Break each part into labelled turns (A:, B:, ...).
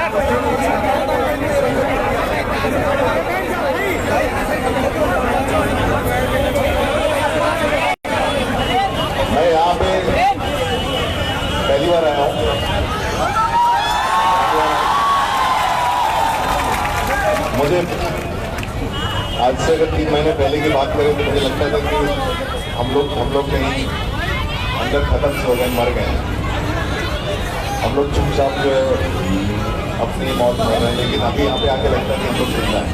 A: मैं यहाँ पे पहली बार आया हूँ। मुझे आज से अगर 3 महीने पहले की बात करें तो मुझे लगता था कि हम लोग कहीं अंदर खत्म से हो गए, मर गए। हम लोग चुपचाप जो है अपनी मौत मर रहे हैं, लेकिन अभी यहाँ पे आके लगता है कि हम लोग जिंदा हैं।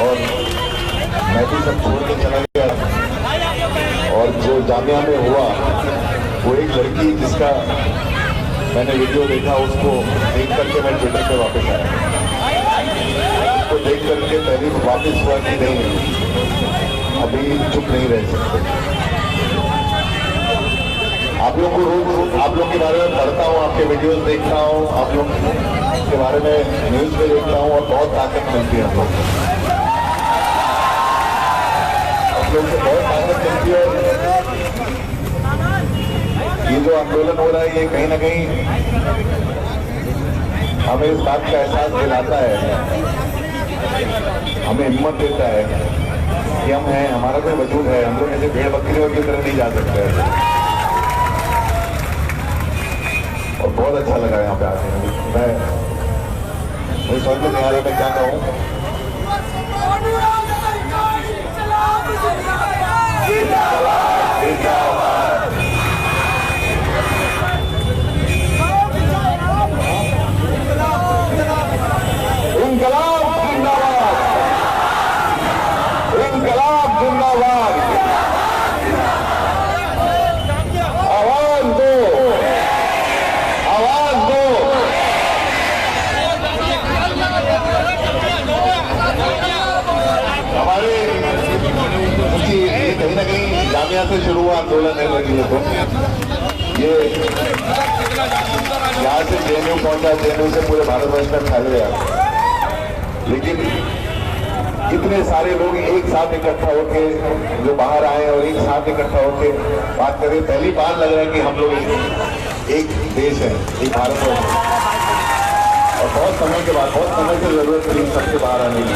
A: और मैं भी सब छोड़ के चला गया। और जो जामिया में हुआ वो एक लड़की जिसका मैंने वीडियो देखा, उसको देख करके मैं ट्विटर पे वापस आया। उसको देख करके पहले वापस हुआ कि नहीं, अभी चुप नहीं रह सकते। आप लोग को रोज आप लोग के बारे में पढ़ता हूँ, आपके वीडियोस देखता हूँ, आप लोग के बारे में न्यूज में देखता हूँ और बहुत ताकत मिलती है। आप लोग से बहुत ताकत मिलती है। ये जो आंदोलन हो रहा है ये कहीं ना कहीं हमें इस बात का एहसास दिलाता है, हमें हिम्मत देता है कि हम हैं, हमारा कोई वजूद है। हम लोग ऐसे भेड़ बकरियों की तरह नहीं जा सकते। और बहुत अच्छा लगा यहाँ पे आके। मैं समझ में नहीं आ रहा मैं क्या कहूँ। इंकलाब जिंदाबाद, इंकलाब जिंदाबाद। आवाज दो, आवाज दो। हमारे कहीं ना कहीं जामिया से शुरू हुआ आंदोलन है लगी है। तो ये यहाँ से जेएनयू पहुंचा, जेएनयू से पूरे भारतवर्ष में फैल गया। लेकिन इतने सारे लोग एक साथ इकट्ठा होके जो बाहर आए और एक साथ इकट्ठा होके बात करें, पहली बार लग रहा है कि हम लोग एक देश है, एक भारतवर्ष है। और बहुत समय के बाद, बहुत समय से जरूरत पड़ी सबके बाहर आने की।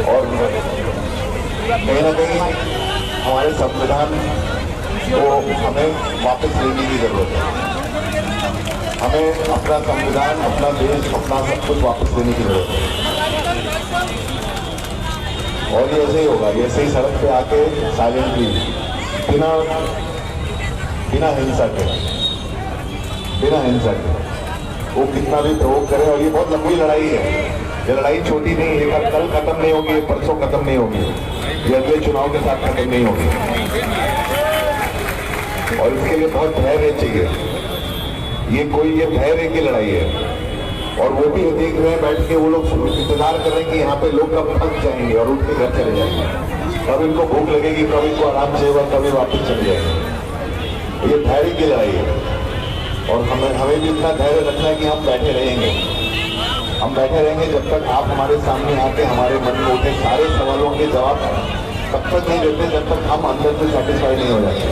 A: और कहीं ना कहीं हमारे संविधान को हमें वापस लेने की जरूरत है। हमें अपना संविधान, अपना देश, अपना सब कुछ वापस लेने की जरूरत है। और ये ऐसे ही होगा, ऐसे ही सड़क पे आके साइलेंटली, बिना हिंसा के वो कितना भी प्रयोग करे। और ये बहुत लंबी लड़ाई है, ये लड़ाई छोटी नहीं है। कल खत्म नहीं होगी, परसों खत्म नहीं होगी, ये अगले चुनाव के साथ खत्म नहीं होगी। और इसके लिए बहुत धैर्य चाहिए। ये धैर्य की लड़ाई है। और वो भी देख रहे हैं बैठ के, वो लोग इंतजार कर रहे हैं कि यहाँ पे लोग कब थक जाएंगे और उठ के घर चले जाएंगे, कब इनको भूख लगेगी, कब इनको आराम चाहिए, कभी वापस चले जाएंगे। ये धैर्य की लड़ाई है। और हमें भी इतना धैर्य रखना है कि हम बैठे रहेंगे। हम बैठे रहेंगे जब तक आप हमारे सामने आके हमारे मन में उठे सारे सवालों के जवाब तब तक नहीं देते, जब तक हम अंदर से सेटिस्फाई नहीं हो जाते।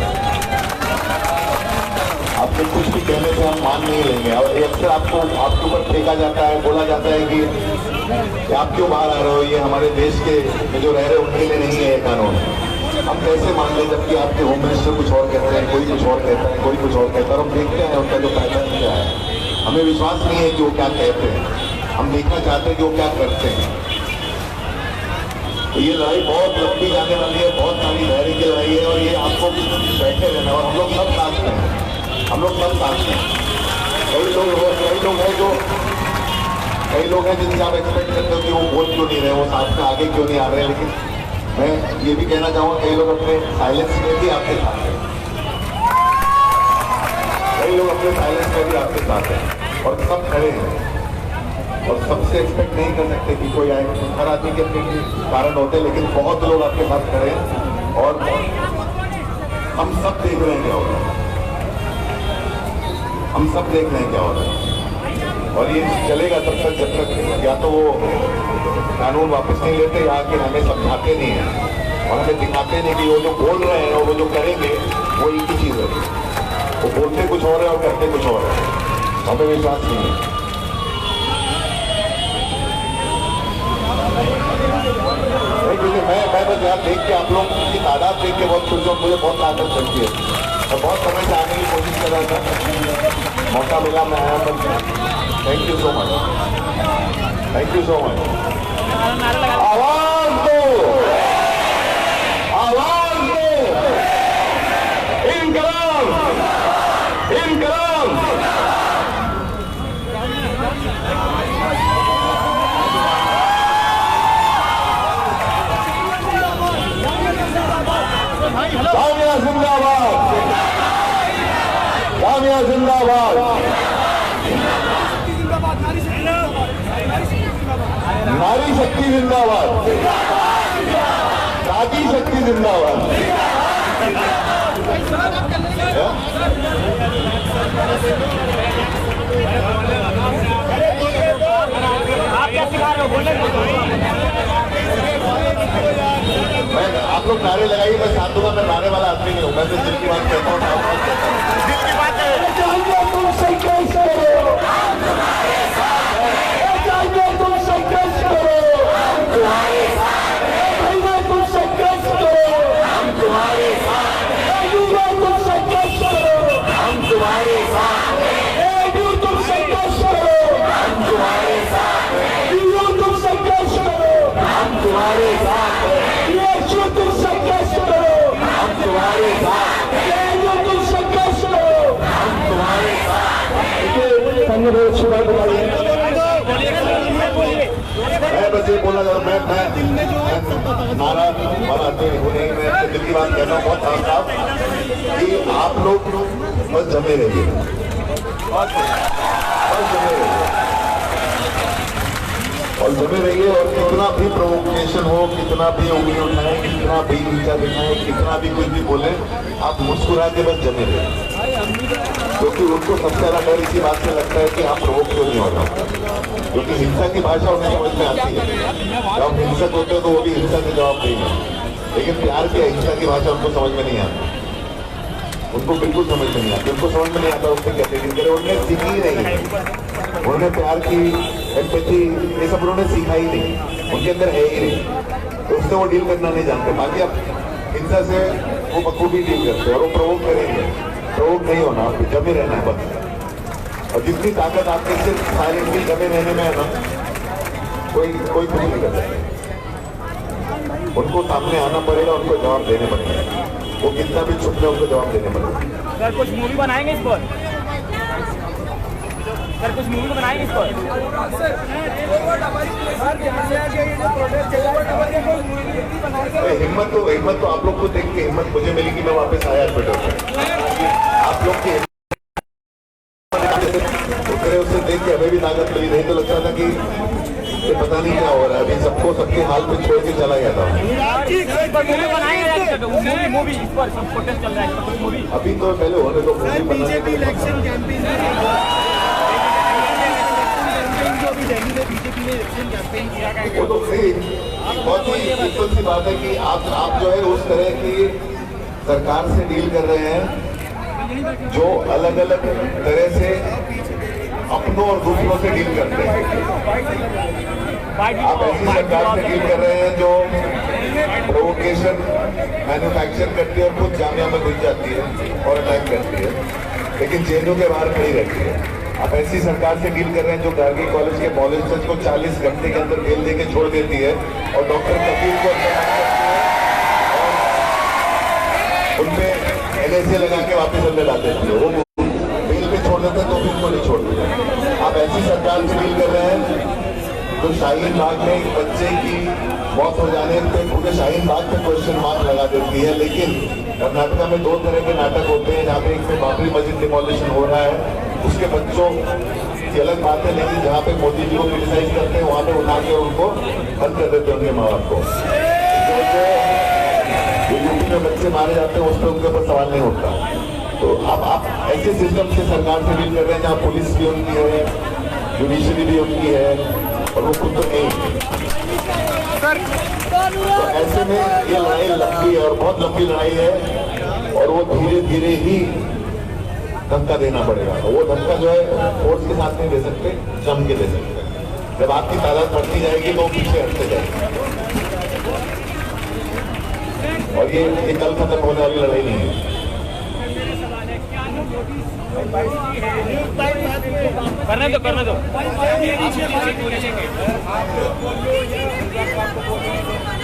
A: आपके कुछ भी कहने से हम मान नहीं लेंगे। और अक्सर आपके ऊपर फेंका जाता है, बोला जाता है कि आप क्यों बाहर आ रहे हो, ये हमारे देश के जो रह रहे उनके लिए नहीं है ये कानून। हम कैसे मान लें जबकि आपके होम मिनिस्टर कुछ और कहते हैं, कोई कुछ और कहता है, कोई कुछ और कहता है। हम देखते हैं उनका जो पैटर्न क्या है, हमें विश्वास नहीं है कि वो क्या कहते हैं, हम देखना चाहते हैं कि वो क्या करते हैं। तो ये लड़ाई बहुत लंबी जाने वाली है, बहुत सारी धैर्य की लड़ाई है। और ये आपको बैठे रहना, और हम लोग सब साथ हैं, हम लोग सब साथ हैं। कई लोग हैं जिनसे आप एक्सपेक्ट करते हो कि वो बोल क्यों नहीं रहे, वो साथ में आगे क्यों नहीं आ रहे। लेकिन मैं ये भी कहना चाहूँगा, कई लोग अपने साइलेंस में भी आपके साथ हैं, कई लोग अपने साइलेंस में भी आपके साथ हैं। और सब खड़े हैं। और सबसे एक्सपेक्ट नहीं कर सकते कि कोई आए, हर आदमी के अपने कारण होते हैं, लेकिन बहुत लोग आपके साथ खड़े हैं। और हम सब देख रहे हैं क्या हो रहा है, हम सब देख रहे हैं क्या हो रहा है। और ये चलेगा तब तक जब तक या तो वो कानून वापस नहीं लेते, या कि हमें समझाते नहीं हैं और हमें दिखाते नहीं कि वो जो बोल रहे हैं और वो जो करेंगे वो एक ही चीज़ है। वो बोलते कुछ और है और करते कुछ और है, हमें विश्वास नहीं है। क्योंकि मैं बस यार देख के आप लोग की तादाद देख के बहुत खुश हूँ, मुझे बहुत ताकत लगती है। मैं बहुत समय से आने की कोशिश कर रहा था, मौका मिला, मैं आया। बस thank you so much, thank you so much. आवाज दो, आवाज दो, इनकलाब, इनकलाब। जामिया जिंदाबाद, जामिया जिंदाबाद, नारी शक्ति जिंदाबाद, दादी शक्ति जिंदाबाद।
B: आप क्या सिखा रहे हो, बोले?
A: आप लोग नारे लगाइए, मैं साथ दूंगा। मैं नारे वाला आदमी नहीं हूँ, मैं तो दिल की बात कहता हूँ, दिल की बात है। तुम संघर्ष करो, तुम संघर्ष करो, हम तुम्हारे साथ हैं। तुम संघर्ष करो, हम तुम्हारे साथ हैं। तुम संघर्ष करो, हम तुम्हारे साथ हैं। तुम संघर्ष करो, हम तुम्हारे साथ हैं। तुम संघर्ष करो, हम तुम्हारे साथ हैं। तुम संघर्ष करो, हम तुम्हारे साथ हैं। तुम संघर्ष करो, हम तुम्हारे साथ हैं। मैं बस ये बोलना चाहता हूँ, मैं नारा वाला आदमी हूँ नहीं, मैं दिल की बात कह रहा हूँ बहुत साफ कि आप लोग बस जमे रहिए, बस जमे रहिए और जमे रहिए। और कितना भी प्रोवोकेशन हो, कितना भी उंगली उठाए, कितना भी नीचा दिखाए, कितना भी कुछ भी बोले, आप मुस्कुरा के बस जमे रहिए। क्योंकि उनको सबसे ज्यादा डर इसी बात से लगता है कि आप प्रोवोक क्यों नहीं हो रहा, क्योंकि हिंसा की भाषा उन्हें समझ में आती है। जब हम हिंसक होते हैं तो वो भी हिंसा के जवाब देंगे, लेकिन प्यार की अहिंसा की भाषा उनको समझ में नहीं आती, उनको बिल्कुल समझ में नहीं आती। उनको समझ में नहीं आता उससे कैसे डील करें, उन्होंने सीखी ही नहीं है। उन्होंने प्यार की, एम्पैथी, ये सब उन्होंने सीखा ही नहीं, उनके अंदर है ही नहीं, तो उससे वो डील करना नहीं जानते। बाकी अब हिंसा से वो बखूबी डील करते हैं और वो प्रोवोक करेंगे। प्रोवोक नहीं होना, आपको जमे रहना है बस। और जितनी ताकत आपके सिर्फ साइलेंटली जमे रहने में है ना, कोई कुछ नहीं कर सकता। उनको सामने आना पड़ेगा, उनको जवाब देने पड़ेगा, वो कितना भी छुप ले उनको जवाब देने पड़ेगा।
B: सर कुछ मूवी बनाएंगे इस पर? सर कुछ मूवी बनाएंगे इस पर?
A: हिम्मत तो आप लोग को देख के हिम्मत मुझे मिली कि मैं वापस आया ट्विटर पे। आप लोग की उतरे उससे देख के हमें भी ताकत मिली, नहीं तो लगता था कि ये पता नहीं क्या हो रहा है। अभी सबको सबके हाल पे छोड़ के चला गया था। अभी तो पहले होने को बीजेपी इलेक्शन कैंपेन वो तो बहुत ही सिंपल सी बात है कि आप जो है उस तरह की सरकार से डील कर रहे हैं जो अलग अलग तरह से अपनों और दूसरों से डील करते हैं। आप ऐसी सरकार से डील कर रहे हैं जो प्रोवोकेशन मैन्युफैक्चर करती है और खुद जामिया में घुस जाती है और अटैक करती है, लेकिन जेलों के बाहर खड़ी रहती है। आप ऐसी सरकार से डील कर रहे हैं जो गार्गी कॉलेज के मॉलेस्टर्स को 40 घंटे के अंदर बेल देके छोड़ देती है और डॉक्टर कबीर को उनपे NSA लगा के वापस अंदर ला देती है। वो बेल पे छोड़ देते हैं तो भी उनको नहीं छोड़ते। आप ऐसी सरकार से डील कर रहे हैं जो शाहीन बाग में एक बच्चे की मौत हो जाने पे पूरे शाहीन बाग पे क्वेश्चन मार्क लगा देती है। लेकिन कर्नाटका में 2 तरह के नाटक होते हैं, जहाँ पे एक पे बाबरी मस्जिद डिमोलिशन हो रहा है, उसके बच्चों की अलग बात है, लेकिन जहाँ पे मोदी जी को क्रिटिसाइज करते हैं वहाँ पे उठा के उनको बंद कर देते हैं उनके माँ बाप को। यूपी में बच्चे मारे जाते हैं उस पर उनके ऊपर सवाल नहीं उठता। तो अब आप ऐसे सिस्टम से सरकार से डील कर रहे हैं जहाँ पुलिस भी उनकी है, जुडिशरी भी उनकी है और वो खुद तो नहीं। तो ऐसे में ये लड़ाई लंबी है और बहुत लंबी लड़ाई है और वो धीरे धीरे ही धक्का देना पड़ेगा। वो धक्का जो है फोर्स के साथ नहीं दे सकते, जम के दे सकते। जब आपकी तादाद बढ़ती जाएगी तो पीछे हटते जाएगी। और ये कल खत्म होने वाली लड़ाई नहीं है।
B: करने दो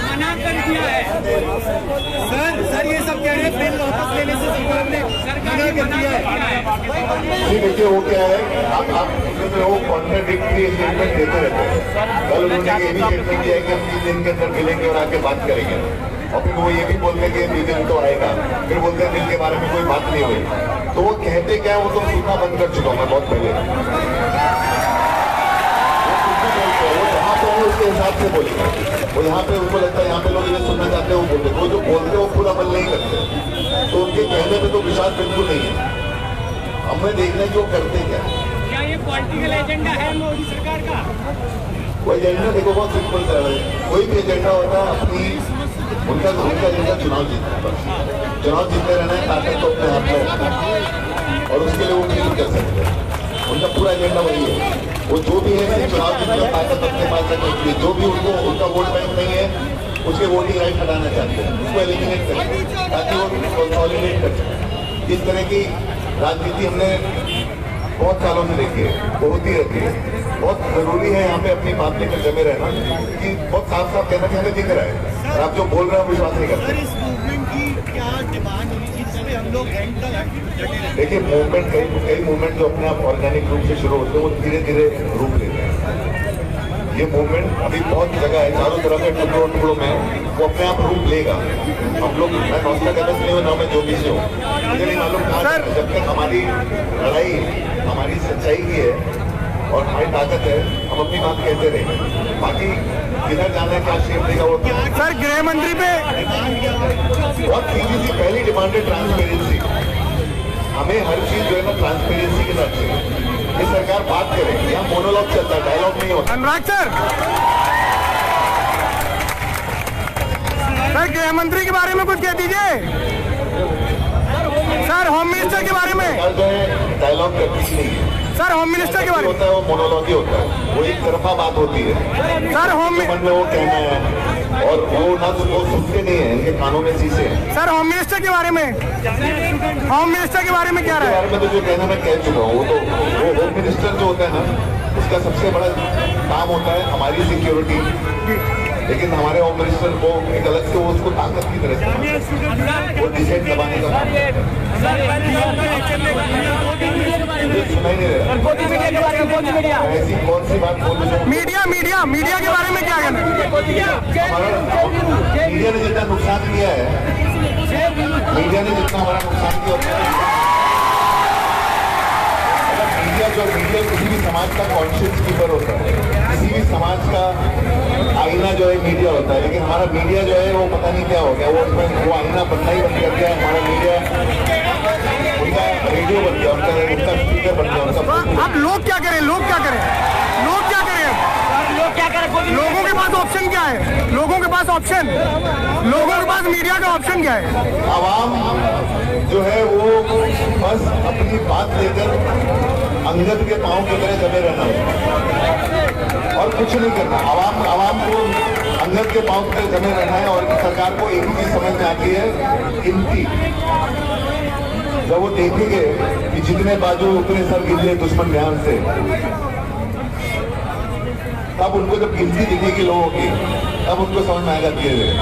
B: मना कर दिया है सर ये सब कह रहे हैं बिल वापस लेने से सरकार ने मना कर दिया है।
A: जी देखिए वो क्या है, आप वो कॉन्ट्राडिक्टरी स्टेटमेंट देते रहते हैं। कल उन्होंने ये भी स्टेटमेंट दिया है कि हम 3 दिन के अंदर मिलेंगे और आके बात करेंगे, और फिर वो ये भी बोलते हैं कि बिल तो आएगा, फिर बोलते हैं बिल के बारे में कोई बात नहीं हुई। तो वो कहते क्या है वो तो सुनना बंद कर चुका हूँ मैं बहुत पहले। वो जहाँ पे वो उसके हिसाब से बोलेगा, वो यहाँ पे उनको लगता है यहाँ पे लोग इन्हें सुनना चाहते हैं वो बोलते, वो जो बोलते हैं वो पूरा अमल नहीं करते। तो उनके कहने में तो विश्वास बिल्कुल नहीं है। हमें देखना है कि वो करते क्या।
B: ये पॉलिटिकल एजेंडा है मोदी सरकार का?
A: वो एजेंडा देखो बहुत सिंपल सा है, कोई भी एजेंडा होता है अपनी उनका एजेंडा चुनाव जीतना है। बस चुनाव जीतते रहना है, ताकत तो अपने हाथ में रखना है और उसके लिए वो नहीं कर सकते। उनका पूरा एजेंडा वही है। वो जो भी है सिर्फ चुनाव जीतने ताकत अपने पास रखने के लिए, जो भी उनको उनका वोट बैंक नहीं है उसके वोटिंग राइट हटाना चाहते हैं, उसको एलिमिनेट करें ताकि वो कंसोलिडेट कर सकें। इस तरह की राजनीति हमने बहुत सालों से देखी है, वो होती रहती है। बहुत जरूरी है यहाँ पे अपनी बात लेकर जमे रहना, कि बहुत साफ साफ कहना कि हमें दिख रहा है और आप जो बोल रहे हैं विश्वास नहीं करते।
C: इस मूवमेंट की क्या डिमांड होगी जिसपे हम लोग एंड तक?
A: देखिए मूवमेंट कई मूवमेंट जो अपने आप ऑर्गेनिक रूप से शुरू होते हैं वो धीरे धीरे रूप लेते हैं। ये मूवमेंट अभी बहुत जगह है, चारों तरफ है, टुकड़ों टुकड़ों में वो अपने आप रूप लेगा। हम लोग मैं नॉस्ट्राडामस नहीं हूँ ना मैं जो भी से हूँ, मुझे नहीं मालूम कहाँ जब तक हमारी लड़ाई हमारी सच्चाई की है और हमारी ताकत है हम अपनी बात कहते रहेंगे। बाकी किधर जाना है क्या शेप देगा वो
D: सर गृह मंत्री पे
A: बहुत सीधी सी पहली डिमांड है ट्रांसपेरेंसी। हमें हर चीज जो है ना ट्रांसपेरेंसी के साथ चाहिए। ये सरकार बात करे, यहाँ मोनोलॉग चलता है, डायलॉग नहीं होता।
D: अनुराग सर गृह मंत्री के बारे में कुछ कह दीजिए सर। होम मिनिस्टर के बारे में
A: जो है डायलॉग करती नहीं है
D: सर। होम मिनिस्टर के बारे में
A: होता है वो मोनोलॉग ही होता है, वो एक तरफा बात होती है
D: सर। होम
A: मन में वो कहना है और वो ना वो सुनते नहीं है, इनके कानों में शीशे हैं।
D: सर होम मिनिस्टर के बारे में होम मिनिस्टर के बारे में क्या रहा है?
A: बारे में तो जो कहना मैं कह चुका हूँ, वो होम मिनिस्टर जो होता है ना उसका सबसे बड़ा काम होता है हमारी सिक्योरिटी, लेकिन हमारे होम मिनिस्टर को एक अलग से वो उसको ताकत की तरह से वो डिसाइड दबाने का काम सुनाई नहीं रहा। ऐसी कौन सी बात बोल रहे हो?
D: मीडिया के बारे में क्या कहना है?
A: मीडिया ने जितना नुकसान किया है, मीडिया ने जितना हमारा नुकसान किया, मीडिया किसी भी समाज का कॉन्शियस कीपर होता है, किसी भी समाज का आईना जो है मीडिया होता है, लेकिन हमारा मीडिया जो है वो पता नहीं क्या हो गया, वो आईना बनना ही बंद कर दिया। हमारा मीडिया उनका रेडियो बन गया, उनका स्पीकर बन गया, उनका।
D: अब लोग क्या करें? लोगों के पास ऑप्शन क्या है? लोगों के पास मीडिया का ऑप्शन क्या है?
A: आवाम जो है वो बस अपनी बात लेकर अंगद के पांव की तरह जमे रहना है और कुछ नहीं करना। आवाम को अंगद के पांव की तरह जमे रहना है। और सरकार को एक ही चीज समझ में आती है, गिनती। जब वो देखेंगे कि जितने बाजू उतने सर गिनले दुश्मन ध्यान से, तब उनको जब गिनती दिखेगी लोगों की तब उनको समझ में आएगा धीरे धीरे।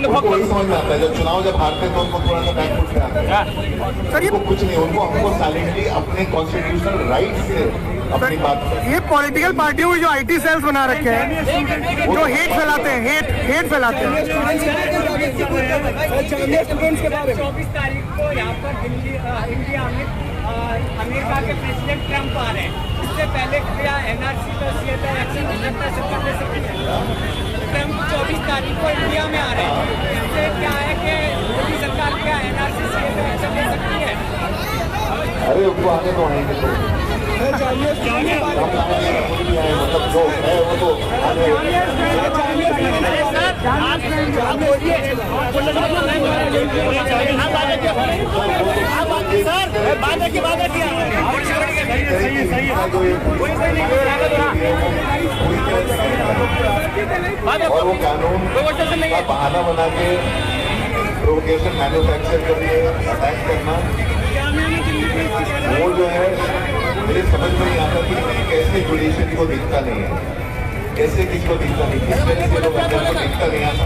A: उनको वही समझ में आता है जब चुनाव जब हारते तो उनको थोड़ा सा बैकफुट पे आता है। उनको कुछ नहीं, हमको साइलेंटली अपने कॉन्स्टिट्यूशनल राइट से अपनी बात।
D: ये पॉलिटिकल पार्टियों में जो IT सेल्स बना रखे हैं जो हेट फैलाते हैं, हेट फैलाते हैं।
B: 24 तारीख को यहाँ पर इंडिया में अमेरिका के प्रेसिडेंट ट्रंप आ रहे हैं। इससे पहले क्या NRC का CSR एक्शन हो सकता है सरकार ले सकती है? ट्रंप 24 तारीख को इंडिया में आ रहे हैं, इससे क्या है कि मोदी सरकार क्या NRC CSR एक्शन ले सकती है?
A: अरे उनको आगे तो आएंगे तो मतलब जो है वो तो और वो कानून का बहाना बना के प्रोवोकेशन मैन्युफैक्चर करके अटैक करना, वो जो है मेरे समझ में नहीं आता कि कैसे जुडिशरी को दिखता नहीं है, कैसे किसको दिखता नहीं, किस वजह से लोग अंदर को दिखता नहीं आता।